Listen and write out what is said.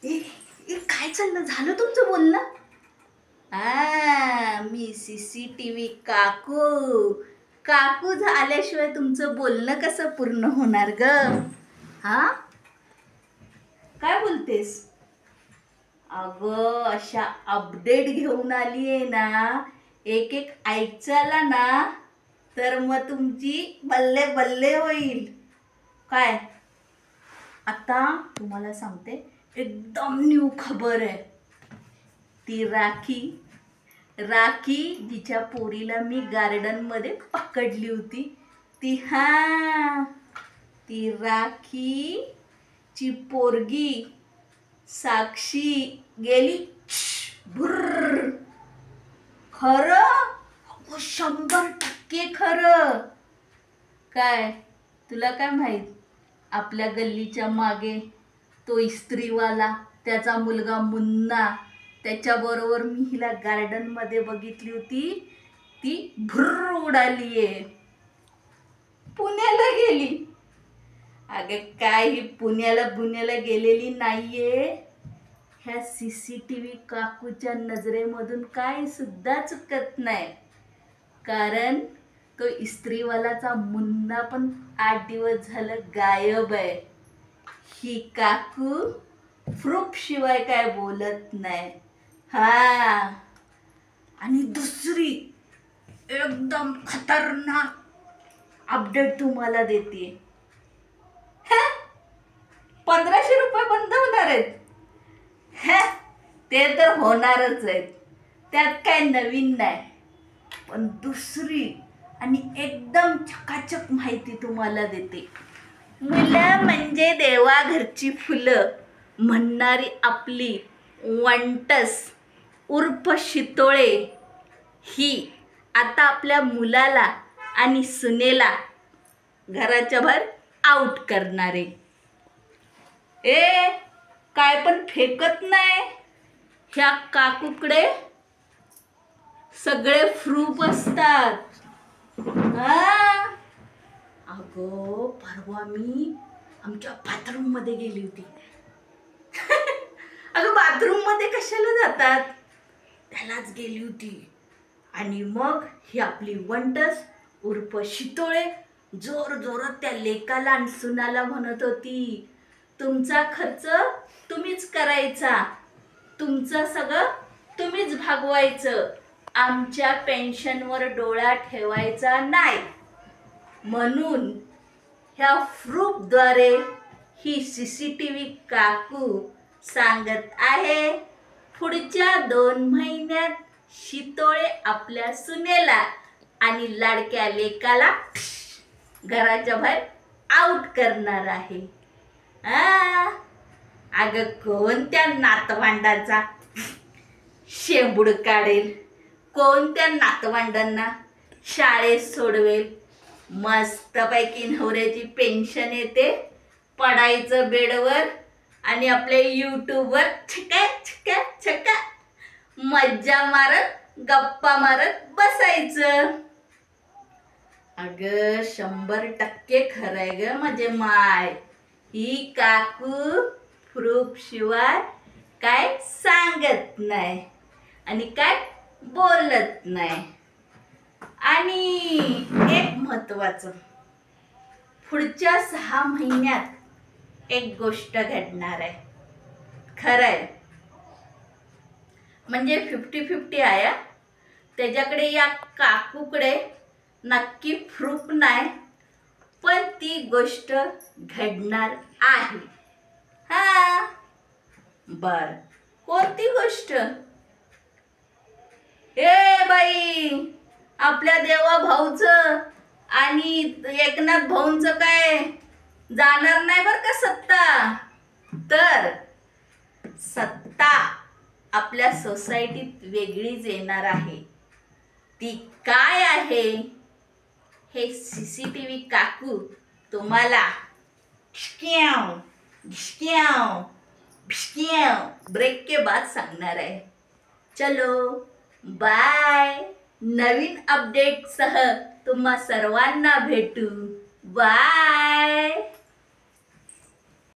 काय चाललं, झालं तुमचं बोलणं? मी CCTV काकू. काकू झाल्याशिवाय तुमचं बोलणं कसं पूर्ण होणार ग? हा, काय बोलतेस? अगं, अशा अपडेट घेऊन आली आहे ना, एक एक ऐकायला ना, तर मग तुमची बल्ले बल्ले होईल. काय आता तुम्हाला सांगते, एकदम न्यू खबर आहे. ती राखी जिच्या पोरीला मी गार्डनमध्ये पकडली होती, ती राखीची पोरगी साक्षी गेली भुर्र. खरं? 100% खरं. काय तुला काय माहित, आपल्या गल्लीच्या मागे तो इस्त्रीवाला, त्याचा मुलगा मुन्ना, त्याच्याबरोबर मी हिला गार्डनमध्ये बघितली होती. ती भुर्र उडालीये, पुण्याला गेली. अगं, काही पुण्याला गेलेली नाहीये. ह्या CCTV काकूच्या नजरेमधून काही सुद्धा चुकत नाही. कारण तो इस्त्रीवालाचा मुन्ना पण 8 दिवस झालं गायब आहे. ही काकू प्रूफ शिवाय काय बोलत नाही. आणि दुसरी एकदम खतरनाक अपडेट तुम्हाला देते. 1500 रुपये बंद होणार आहेत. ते तर होणारच आहेत, त्यात काय नवीन नाही. पण दुसरी आणि एकदम चकाचक माहिती तुम्हाला देते. मुलं म्हणजे देवाघरची फुलं म्हणणारी आपली वंटस उर्फ शितोळे ही आता आपल्या मुलाला आणि सुनेला घराच्या बाहेर आउट करणारे. काय पण फेकत नाही. ह्या काकूकडे सगळे प्रूफ असतात. अगं, परवा मी आमच्या बाथरूम मध्ये गेली होती. अगं, बाथरूम मध्ये कशाला जातात, त्यालाच गेली होती. आणि मग ही आपली वंटस उर्फ शितोळे जोर जोरात त्या लेकाला आणि सुनाला म्हणत होती, तुमचा खर्च तुम्हीच करायचा, तुमचं सगळं तुम्हीच भागवायचं, आमच्या पेन्शनवर डोळा ठेवायचा नाही. म्हणून ह्या प्रूफद्वारे ही CCTV काकू सांगत आहे, पुढच्या 2 महिन्यात शितोळे आपल्या सुनेला आणि लाडक्या लेकाला घराच्या बाहेर आउट करणार आहे. अगं, कोणत्या नातवंडाचा शेंबूड काढेल, कोणत्या नातवंडांना शाळेत सोडवेल, मस्तपैकी नवऱ्याची पेन्शन येते, पडायचं बेडवर आणि आपल्या YouTubeवर छका मज्जा मारत गप्पा मारत बसायचं. अगं, 100% खरंय ग माझे माय. ही काकू प्रूफ शिवाय काय सांगत नाही आणि काय बोलत नाही. आणि एक महत्वाचं, पुढच्या 6 महिन्यात एक गोष्ट घडणार आहे. खरंय, म्हणजे 50-50 आहे. त्याच्याकडे, या काकूकडे नक्की प्रूफ नाही, पण ती गोष्ट घडणार आहे. बर, कोणती गोष्ट? बाई, आपल्या देवा भाऊचं आणि एकनाथ भाऊंचं काय जाणार नाही बर का सत्ता. तर सत्ता आपल्या सोसायटीत वेगळीच येणार आहे. ती काय आहे हे CCTV काकू तुम्हाला ब्रेक के बाद सांगणार आहे. चलो बाय. नवीन अपडेट सह तुम्हा सर्वांना भेटू. बाय.